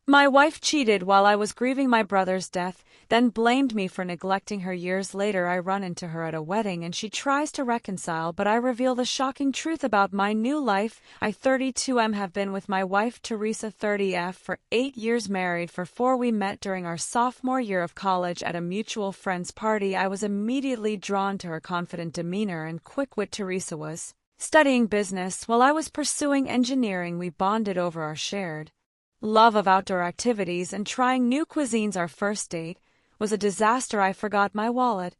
My wife cheated while I was grieving my brother's death, then blamed me for neglecting her. Years later, I run into her at a wedding and she tries to reconcile, but I reveal the shocking truth about my new life. I, 32M, have been with my wife Teresa, 30F, for 8 years, married for 4. We met during our sophomore year of college at a mutual friend's party. I was immediately drawn to her confident demeanor and quick wit. Teresa was studying business while I was pursuing engineering. We bonded over our shared love of outdoor activities and trying new cuisines. Our first date was a disaster. I forgot my wallet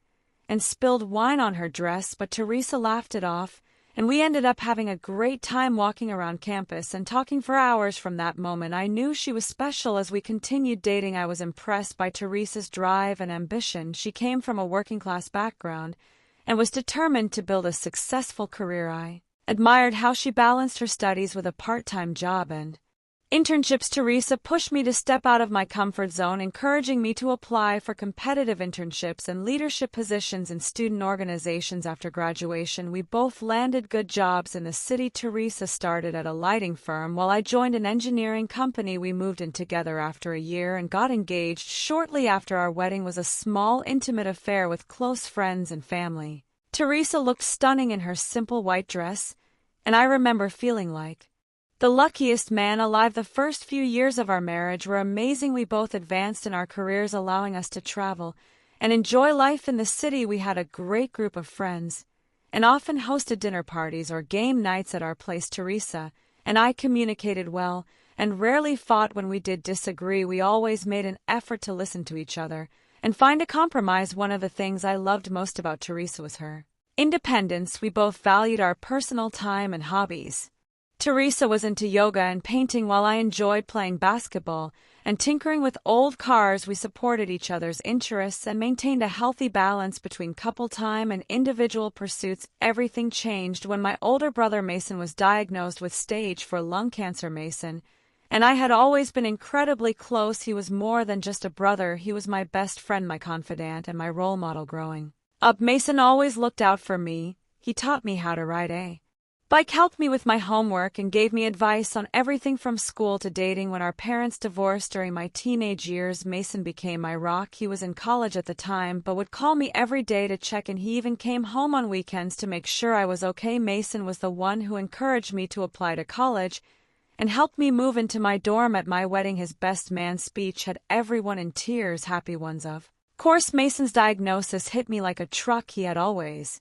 and spilled wine on her dress, but Teresa laughed it off, and we ended up having a great time walking around campus and talking for hours. From that moment, I knew she was special. As we continued dating, I was impressed by Teresa's drive and ambition. She came from a working-class background and was determined to build a successful career. I admired how she balanced her studies with a part-time job and internships. Teresa pushed me to step out of my comfort zone, encouraging me to apply for competitive internships and leadership positions in student organizations. After graduation, we both landed good jobs in the city. Teresa started at a lighting firm while I joined an engineering company. We moved in together after a year and got engaged shortly after. Our wedding was a small, intimate affair with close friends and family. Teresa looked stunning in her simple white dress, and I remember feeling like the luckiest man alive. The first few years of our marriage were amazing. We both advanced in our careers, allowing us to travel and enjoy life in the city. We had a great group of friends and often hosted dinner parties or game nights at our place. Teresa and I communicated well and rarely fought. When we did disagree, we always made an effort to listen to each other and find a compromise. One of the things I loved most about Teresa was her independence. We both valued our personal time and hobbies. Teresa was into yoga and painting while I enjoyed playing basketball and tinkering with old cars. We supported each other's interests and maintained a healthy balance between couple time and individual pursuits. Everything changed when my older brother Mason was diagnosed with stage 4 lung cancer. Mason and I had always been incredibly close. He was more than just a brother. He was my best friend, my confidant, and my role model growing up. Mason always looked out for me. He taught me how to ride a bike, helped me with my homework, and gave me advice on everything from school to dating. When our parents divorced during my teenage years, Mason became my rock. He was in college at the time, but would call me every day to check in. He even came home on weekends to make sure I was okay. Mason was the one who encouraged me to apply to college and helped me move into my dorm. At my wedding, his best man speech had everyone in tears, happy ones. Of course, Mason's diagnosis hit me like a truck. He had always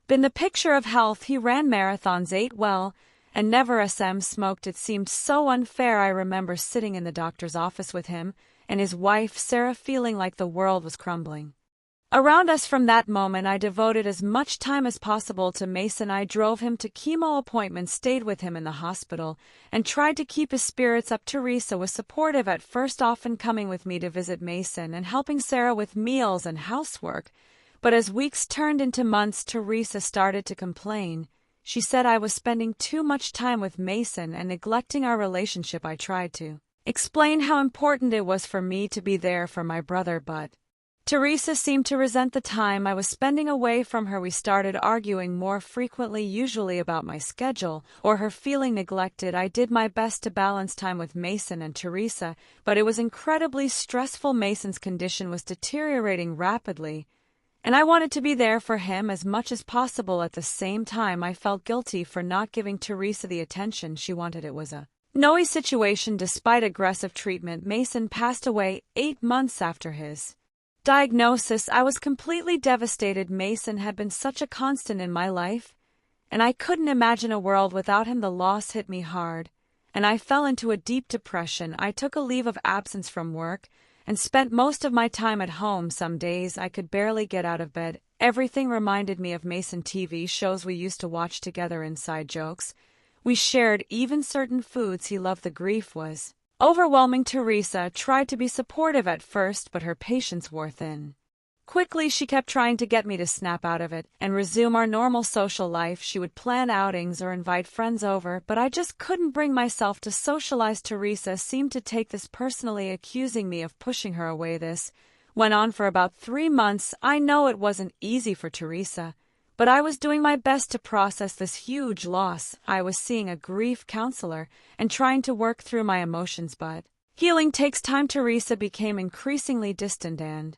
been the picture of health. He ran marathons, ate well, and never smoked. It seemed so unfair. I remember sitting in the doctor's office with him and his wife, Sarah, feeling like the world was crumbling around us. From that moment, I devoted as much time as possible to Mason. I drove him to chemo appointments, stayed with him in the hospital, and tried to keep his spirits up. Teresa was supportive at first, often coming with me to visit Mason and helping Sarah with meals and housework. But as weeks turned into months, Teresa started to complain. She said I was spending too much time with Mason and neglecting our relationship. I tried to explain how important it was for me to be there for my brother, but Teresa seemed to resent the time I was spending away from her. We started arguing more frequently, usually about my schedule or her feeling neglected. I did my best to balance time with Mason and Teresa, but it was incredibly stressful. Mason's condition was deteriorating rapidly, and I wanted to be there for him as much as possible. At the same time, I felt guilty for not giving Teresa the attention she wanted. It was a no situation. Despite aggressive treatment, Mason passed away 8 months after his diagnosis. I was completely devastated. Mason had been such a constant in my life, and I couldn't imagine a world without him. The loss hit me hard, and I fell into a deep depression. I took a leave of absence from work and spent most of my time at home. Some days I could barely get out of bed. Everything reminded me of Mason. TV shows we used to watch together, inside jokes we shared, even certain foods he loved. The grief was overwhelming. Teresa tried to be supportive at first, but her patience wore thin. Quickly, she kept trying to get me to snap out of it and resume our normal social life. She would plan outings or invite friends over, but I just couldn't bring myself to socialize. Teresa seemed to take this personally, accusing me of pushing her away. This went on for about 3 months. I know it wasn't easy for Teresa, but I was doing my best to process this huge loss. I was seeing a grief counselor and trying to work through my emotions, but Healing takes time. Teresa became increasingly distant and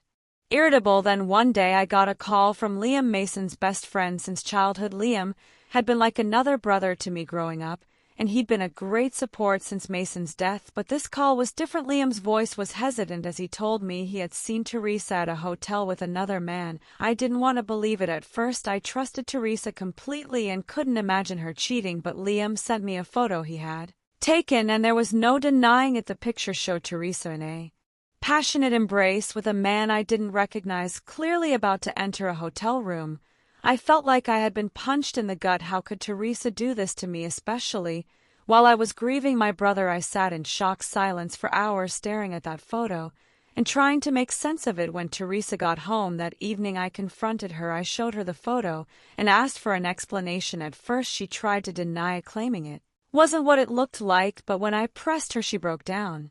irritable. Then one day I got a call from Liam, Mason's best friend since childhood. Liam had been like another brother to me growing up, and he'd been a great support since Mason's death, but this call was different. Liam's voice was hesitant as he told me he had seen Teresa at a hotel with another man. I didn't want to believe it at first. I trusted Teresa completely and couldn't imagine her cheating, but Liam sent me a photo he had taken, and there was no denying it. The picture showed Teresa in a passionate embrace with a man I didn't recognize, clearly about to enter a hotel room. I felt like I had been punched in the gut. How could Teresa do this to me, especially while I was grieving my brother? I sat in shocked silence for hours staring at that photo and trying to make sense of it. When Teresa got home that evening, I confronted her. I showed her the photo and asked for an explanation. At first she tried to deny it, claiming it wasn't what it looked like, but when I pressed her she broke down,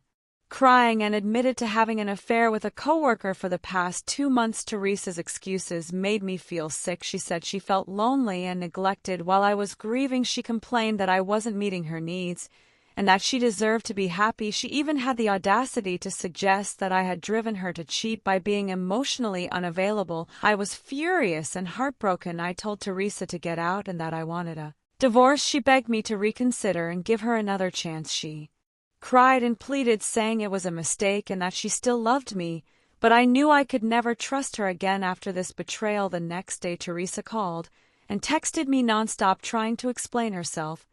crying, and admitted to having an affair with a coworker for the past 2 months. Teresa's excuses made me feel sick. She said she felt lonely and neglected while I was grieving. She complained that I wasn't meeting her needs and that she deserved to be happy. She even had the audacity to suggest that I had driven her to cheat by being emotionally unavailable. I was furious and heartbroken. I told Teresa to get out and that I wanted a divorce. She begged me to reconsider and give her another chance. She cried and pleaded, saying it was a mistake and that she still loved me, but I knew I could never trust her again after this betrayal. The next day Teresa called and texted me nonstop, trying to explain herself.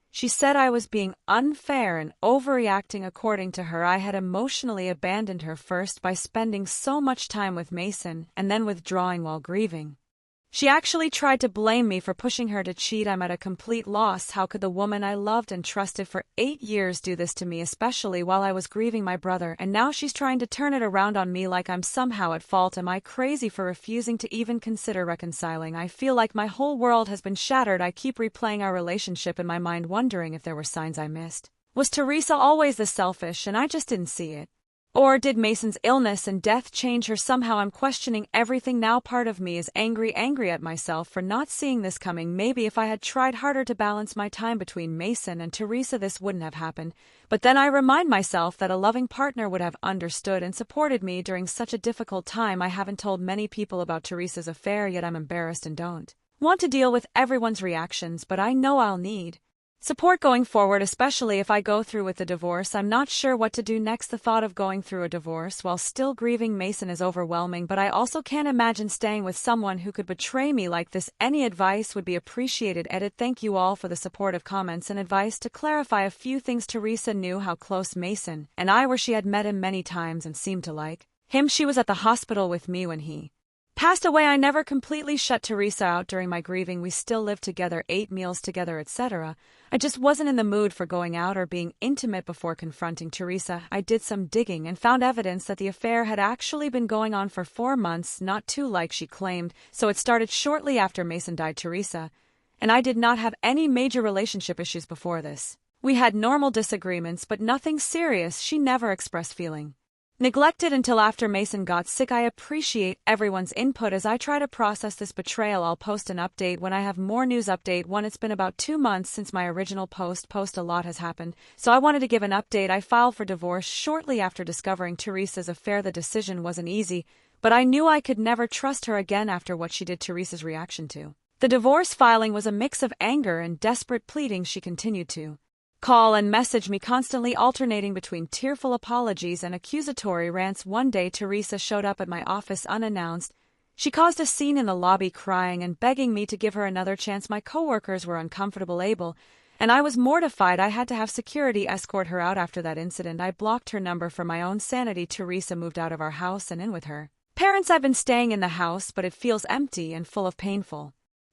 She said I was being unfair and overreacting. According to her, I had emotionally abandoned her, first by spending so much time with Mason and then withdrawing while grieving. She actually tried to blame me for pushing her to cheat. I'm at a complete loss. How could the woman I loved and trusted for 8 years do this to me, especially while I was grieving my brother? And now she's trying to turn it around on me like I'm somehow at fault. Am I crazy for refusing to even consider reconciling? I feel like my whole world has been shattered. I keep replaying our relationship in my mind, wondering if there were signs I missed. Was Teresa always this selfish and I just didn't see it? Or did Mason's illness and death change her somehow? I'm questioning everything now. Part of me is angry at myself for not seeing this coming. Maybe if I had tried harder to balance my time between Mason and Teresa, this wouldn't have happened. But then I remind myself that a loving partner would have understood and supported me during such a difficult time. I haven't told many people about Teresa's affair yet. I'm embarrassed and don't want to deal with everyone's reactions, but I know I'll need support going forward, especially if I go through with the divorce. I'm not sure what to do next. The thought of going through a divorce while still grieving Mason is overwhelming, but I also can't imagine staying with someone who could betray me like this. Any advice would be appreciated. Edit. Thank you all for the supportive comments and advice. To clarify a few things, Teresa knew how close Mason and I were. She had met him many times and seemed to like him. She was at the hospital with me when he passed away. I never completely shut Teresa out during my grieving. We still lived together, ate meals together, etc. I just wasn't in the mood for going out or being intimate. Before confronting Teresa, I did some digging and found evidence that the affair had actually been going on for 4 months, not 2 like she claimed. So it started shortly after Mason died. Teresa and I did not have any major relationship issues before this. We had normal disagreements, but nothing serious. She never expressed feeling neglected until after Mason got sick. I appreciate everyone's input as I try to process this betrayal. I'll post an update when I have more news. Update 1. It's been about 2 months since my original post. A lot has happened, so I wanted to give an update. I filed for divorce shortly after discovering Teresa's affair. The decision wasn't easy, but I knew I could never trust her again after what she did. Teresa's reaction to the divorce filing was a mix of anger and desperate pleading. She continued to call and message me constantly, alternating between tearful apologies and accusatory rants. One day Teresa showed up at my office unannounced. She caused a scene in the lobby, crying and begging me to give her another chance. My coworkers were uncomfortable, and I was mortified. I had to have security escort her out. After that incident, I blocked her number for my own sanity. Teresa moved out of our house and in with her parents. I've been staying in the house, but it feels empty and full of painful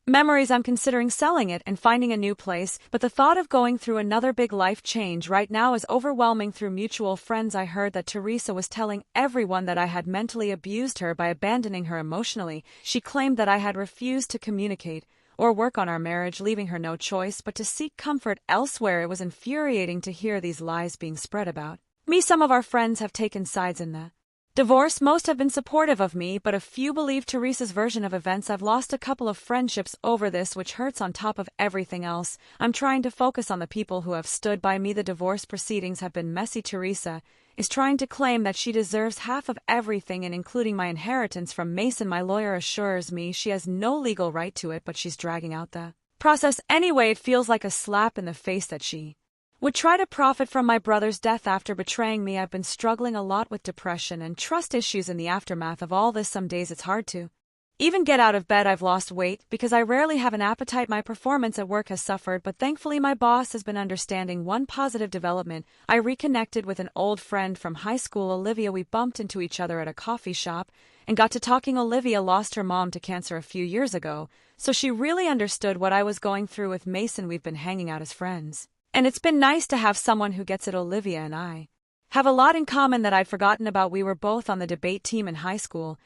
memories. I'm considering selling it and finding a new place, but the thought of going through another big life change right now is overwhelming. Through mutual friends, I heard that Teresa was telling everyone that I had mentally abused her by abandoning her emotionally. She claimed that I had refused to communicate or work on our marriage, leaving her no choice but to seek comfort elsewhere. It was infuriating to hear these lies being spread about me. Some of our friends have taken sides in the divorce. Most have been supportive of me, but a few believe Teresa's version of events. I've lost a couple of friendships over this, which hurts on top of everything else. I'm trying to focus on the people who have stood by me. The divorce proceedings have been messy. Teresa is trying to claim that she deserves half of everything and including my inheritance from Mason. My lawyer assures me she has no legal right to it, but she's dragging out the process anyway. It feels like a slap in the face that she would try to profit from my brother's death after betraying me. I've been struggling a lot with depression and trust issues in the aftermath of all this. Some days it's hard to even get out of bed. I've lost weight because I rarely have an appetite. My performance at work has suffered, but thankfully my boss has been understanding. One positive development: I reconnected with an old friend from high school, Olivia. We bumped into each other at a coffee shop and got to talking. Olivia lost her mom to cancer a few years ago, so she really understood what I was going through with Mason. We've been hanging out as friends, and it's been nice to have someone who gets it. Olivia and I have a lot in common that I'd forgotten about. We were both on the debate team in high school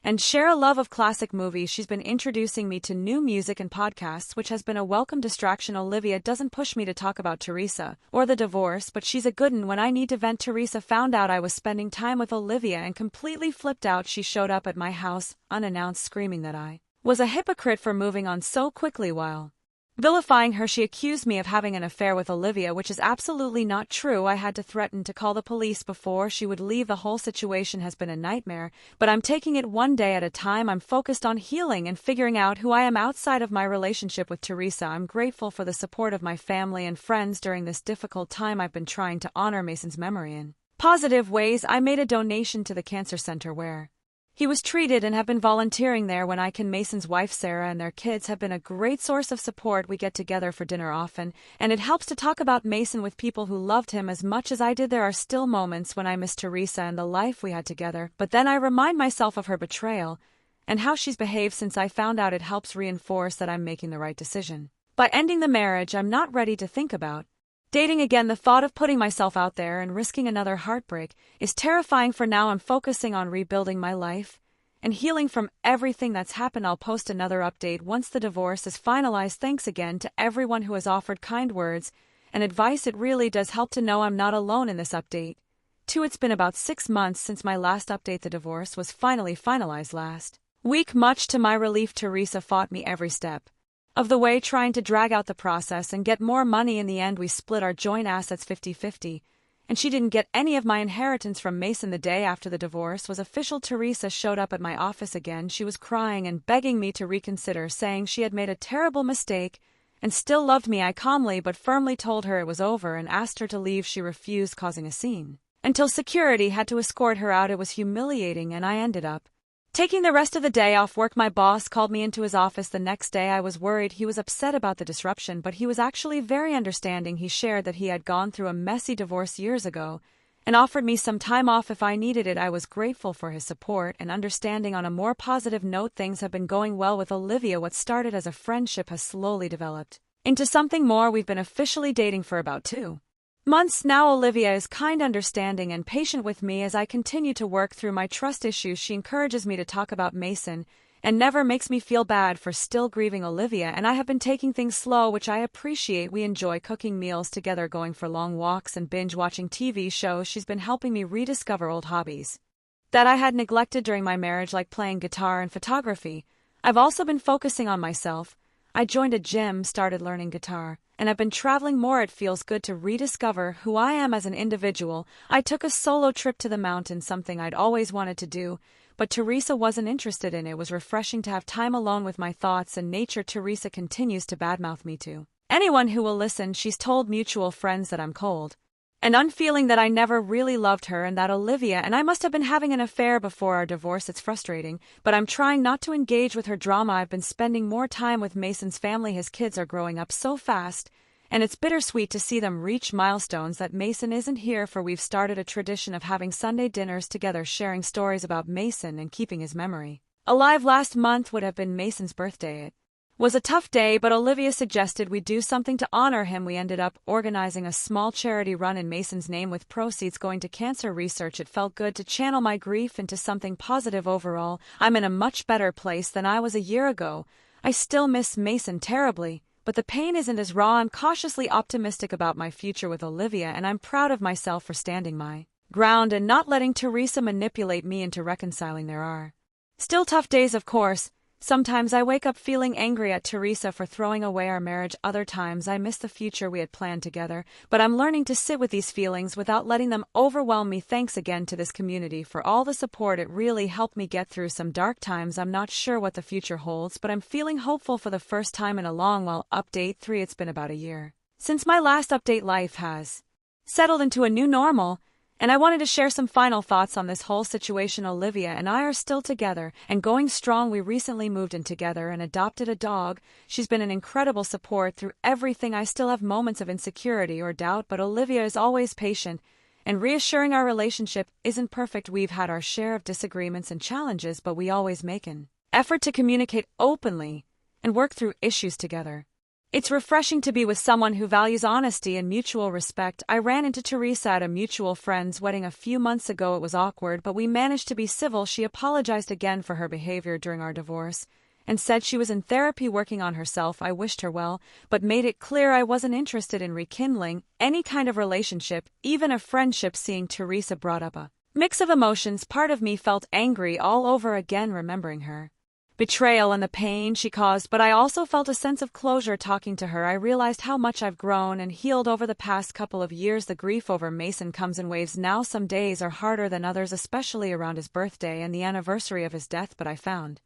and share a love of classic movies. She's been introducing me to new music and podcasts, which has been a welcome distraction. Olivia doesn't push me to talk about Teresa or the divorce, but she's a good one when I need to vent. Teresa found out I was spending time with Olivia and completely flipped out. She showed up at my house unannounced, screaming that I was a hypocrite for moving on so quickly. While vilifying her, she accused me of having an affair with Olivia, which is absolutely not true. I had to threaten to call the police before she would leave. The whole situation has been a nightmare, but I'm taking it one day at a time. I'm focused on healing and figuring out who I am outside of my relationship with Teresa. I'm grateful for the support of my family and friends during this difficult time. I've been trying to honor Mason's memory in positive ways. I made a donation to the cancer center where he was treated and have been volunteering there when I can. Mason's wife Sarah and their kids have been a great source of support. We get together for dinner often, and it helps to talk about Mason with people who loved him as much as I did. There are still moments when I miss Teresa and the life we had together, but then I remind myself of her betrayal and how she's behaved since I found out. It helps reinforce that I'm making the right decision by ending the marriage. I'm not ready to think about dating again. The thought of putting myself out there and risking another heartbreak is terrifying. For now, I'm focusing on rebuilding my life and healing from everything that's happened. I'll post another update once the divorce is finalized. Thanks again to everyone who has offered kind words and advice. It really does help to know I'm not alone in this update. It's been about 6 months since my last update. The divorce was finally finalized last week. Much to my relief, Teresa fought me every step of the way, trying to drag out the process and get more money. In the end, we split our joint assets 50-50, and she didn't get any of my inheritance from Mason. The day after the divorce was official, Teresa showed up at my office again. She was crying and begging me to reconsider, saying she had made a terrible mistake and still loved me. I calmly but firmly told her it was over and asked her to leave. She refused, causing a scene until security had to escort her out. It was humiliating, and I ended up taking the rest of the day off work. My boss called me into his office the next day. I was worried he was upset about the disruption, but he was actually very understanding. He shared that he had gone through a messy divorce years ago and offered me some time off if I needed it. I was grateful for his support and understanding. On a more positive note, things have been going well with Olivia. What started as a friendship has slowly developed into something more. We've been officially dating for about 2 months now. Olivia is kind, understanding, and patient with me as I continue to work through my trust issues. She encourages me to talk about Mason and never makes me feel bad for still grieving Olivia, and I have been taking things slow, which I appreciate. We enjoy cooking meals together, going for long walks, and binge-watching TV shows. She's been helping me rediscover old hobbies that I had neglected during my marriage, like playing guitar and photography. I've also been focusing on myself. I joined a gym, started learning guitar, and I've been traveling more. It feels good to rediscover who I am as an individual. I took a solo trip to the mountains, something I'd always wanted to do, but Teresa wasn't interested in. It was refreshing to have time alone with my thoughts and nature. Teresa continues to badmouth me to anyone who will listen. She's told mutual friends that I'm cold and unfeeling, that I never really loved her, and that Olivia and I must have been having an affair before our divorce. It's frustrating, but I'm trying not to engage with her drama. I've been spending more time with Mason's family. His kids are growing up so fast, and it's bittersweet to see them reach milestones that Mason isn't here for. We've started a tradition of having Sunday dinners together, sharing stories about Mason and keeping his memory alive. Last month would have been Mason's birthday. It was a tough day, but Olivia suggested we do something to honor him. We ended up organizing a small charity run in Mason's name with proceeds going to cancer research. It felt good to channel my grief into something positive. Overall, I'm in a much better place than I was a year ago. I still miss Mason terribly, but the pain isn't as raw. I'm cautiously optimistic about my future with Olivia, and I'm proud of myself for standing my ground and not letting Teresa manipulate me into reconciling. There are still tough days, of course. Sometimes I wake up feeling angry at Teresa for throwing away our marriage, other times I miss the future we had planned together, but I'm learning to sit with these feelings without letting them overwhelm me. Thanks again to this community for all the support. It really helped me get through some dark times. I'm not sure what the future holds, but I'm feeling hopeful for the first time in a long while. Update 3. It's been about a year since my last update. Life has settled into a new normal, and I wanted to share some final thoughts on this whole situation. Olivia and I are still together and going strong. We recently moved in together and adopted a dog. She's been an incredible support through everything. I still have moments of insecurity or doubt, but Olivia is always patient and reassuring. Our relationship isn't perfect. We've had our share of disagreements and challenges, but we always make an effort to communicate openly and work through issues together. It's refreshing to be with someone who values honesty and mutual respect. I ran into Teresa at a mutual friend's wedding a few months ago. It was awkward, but we managed to be civil. She apologized again for her behavior during our divorce and said she was in therapy working on herself. I wished her well, but made it clear I wasn't interested in rekindling any kind of relationship, even a friendship. Seeing Teresa brought up a mix of emotions. Part of me felt angry all over again, remembering her betrayal and the pain she caused, but I also felt a sense of closure. Talking to her, I realized how much I've grown and healed over the past couple of years. The grief over Mason comes in waves now. Some days are harder than others, especially around his birthday and the anniversary of his death, but I found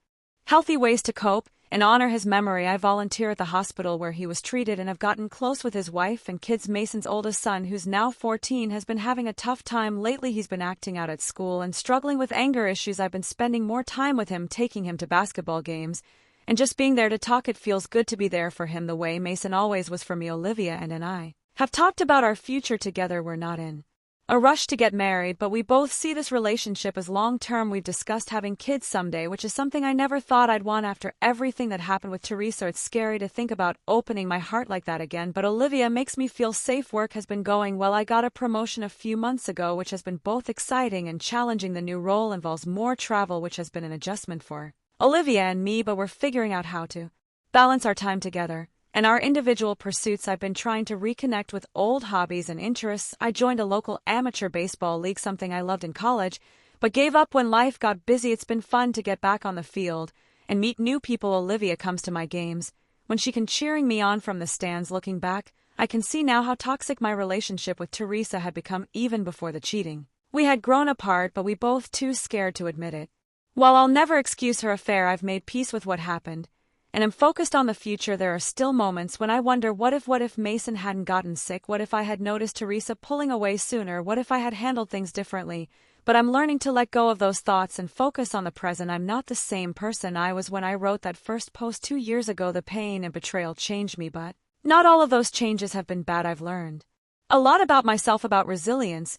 healthy ways to cope and honor his memory. I volunteer at the hospital where he was treated and have gotten close with his wife and kids. Mason's oldest son, who's now 14, has been having a tough time lately. He's been acting out at school and struggling with anger issues. I've been spending more time with him, taking him to basketball games and just being there to talk. It feels good to be there for him the way Mason always was for me. Olivia and I have talked about our future together. We're not in a rush to get married, but we both see this relationship as long-term. We've discussed having kids someday, which is something I never thought I'd want after everything that happened with Teresa. It's scary to think about opening my heart like that again, but Olivia makes me feel safe. Work has been going well. I got a promotion a few months ago, which has been both exciting and challenging. The new role involves more travel, which has been an adjustment for Olivia and me, but we're figuring out how to balance our time together and our individual pursuits. I've been trying to reconnect with old hobbies and interests. I joined a local amateur baseball league, something I loved in college, but gave up when life got busy. It's been fun to get back on the field and meet new people. Olivia comes to my games when she can, cheering me on from the stands. Looking back, I can see now how toxic my relationship with Teresa had become even before the cheating. We had grown apart, but we both too scared to admit it. While I'll never excuse her affair, I've made peace with what happened and am focused on the future. There are still moments when I wonder, what if Mason hadn't gotten sick? What if I had noticed Teresa pulling away sooner? What if I had handled things differently? But I'm learning to let go of those thoughts and focus on the present. I'm not the same person I was when I wrote that first post 2 years ago. The pain and betrayal changed me, but not all of those changes have been bad. I've learned a lot about myself, about resilience,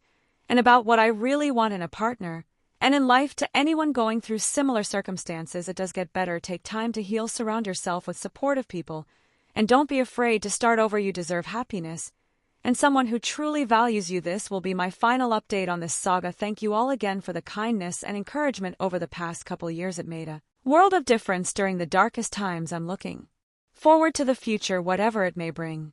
and about what I really want in a partner and in life. To anyone going through similar circumstances, it does get better. Take time to heal, surround yourself with supportive people, and don't be afraid to start over. You deserve happiness and someone who truly values you. This will be my final update on this saga. Thank you all again for the kindness and encouragement over the past couple years. It made a world of difference during the darkest times. I'm looking forward to the future, whatever it may bring.